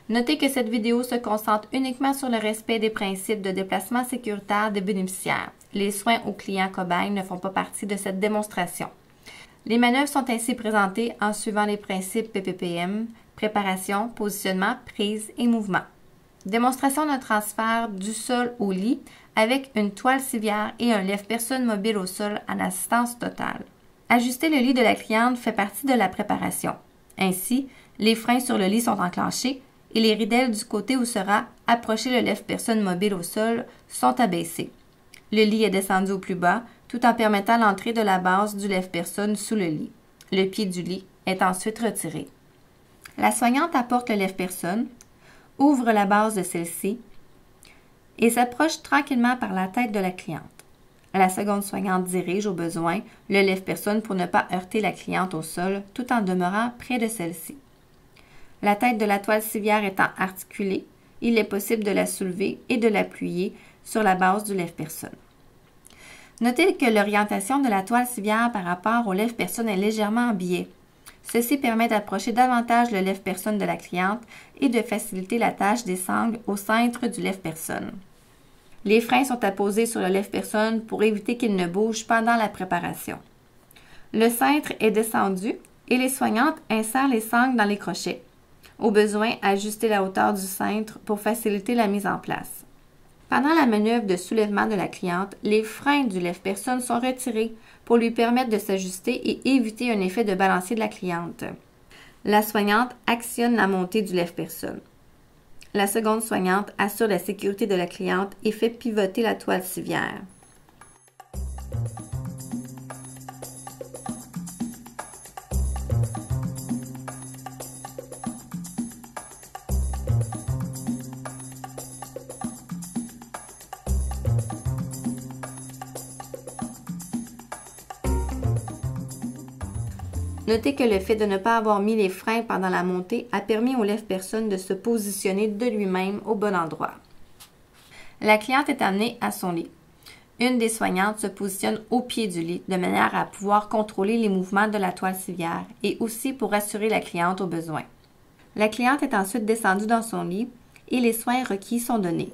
Notez que cette vidéo se concentre uniquement sur le respect des principes de déplacement sécuritaire des bénéficiaires. Les soins aux clients cobayes ne font pas partie de cette démonstration. Les manœuvres sont ainsi présentées en suivant les principes PPPM, préparation, positionnement, prise et mouvement. Démonstration d'un transfert du sol au lit avec une toile civière et un lève-personne mobile au sol en assistance totale. Ajuster le lit de la cliente fait partie de la préparation. Ainsi, les freins sur le lit sont enclenchés et les ridelles du côté où sera approché le lève-personne mobile au sol sont abaissées. Le lit est descendu au plus bas, tout en permettant l'entrée de la base du lève-personne sous le lit. Le pied du lit est ensuite retiré. La soignante apporte le lève-personne, ouvre la base de celle-ci et s'approche tranquillement par la tête de la cliente. La seconde soignante dirige au besoin le lève-personne pour ne pas heurter la cliente au sol tout en demeurant près de celle-ci. La tête de la toile civière étant articulée, il est possible de la soulever et de l'appuyer sur la base du lève-personne. Notez que l'orientation de la toile civière par rapport au lève-personne est légèrement en biais. Ceci permet d'approcher davantage le lève-personne de la cliente et de faciliter la tâche des sangles au centre du lève-personne. Les freins sont apposés sur le lève-personne pour éviter qu'il ne bouge pendant la préparation. Le cintre est descendu et les soignantes insèrent les sangles dans les crochets. Au besoin, ajuster la hauteur du cintre pour faciliter la mise en place. Pendant la manœuvre de soulèvement de la cliente, les freins du lève-personne sont retirés pour lui permettre de s'ajuster et éviter un effet de balancier de la cliente. La soignante actionne la montée du lève-personne. La seconde soignante assure la sécurité de la cliente et fait pivoter la toile civière. Notez que le fait de ne pas avoir mis les freins pendant la montée a permis au lève-personne de se positionner de lui-même au bon endroit. La cliente est amenée à son lit. Une des soignantes se positionne au pied du lit de manière à pouvoir contrôler les mouvements de la toile civière et aussi pour assurer la cliente au besoin. La cliente est ensuite descendue dans son lit et les soins requis sont donnés.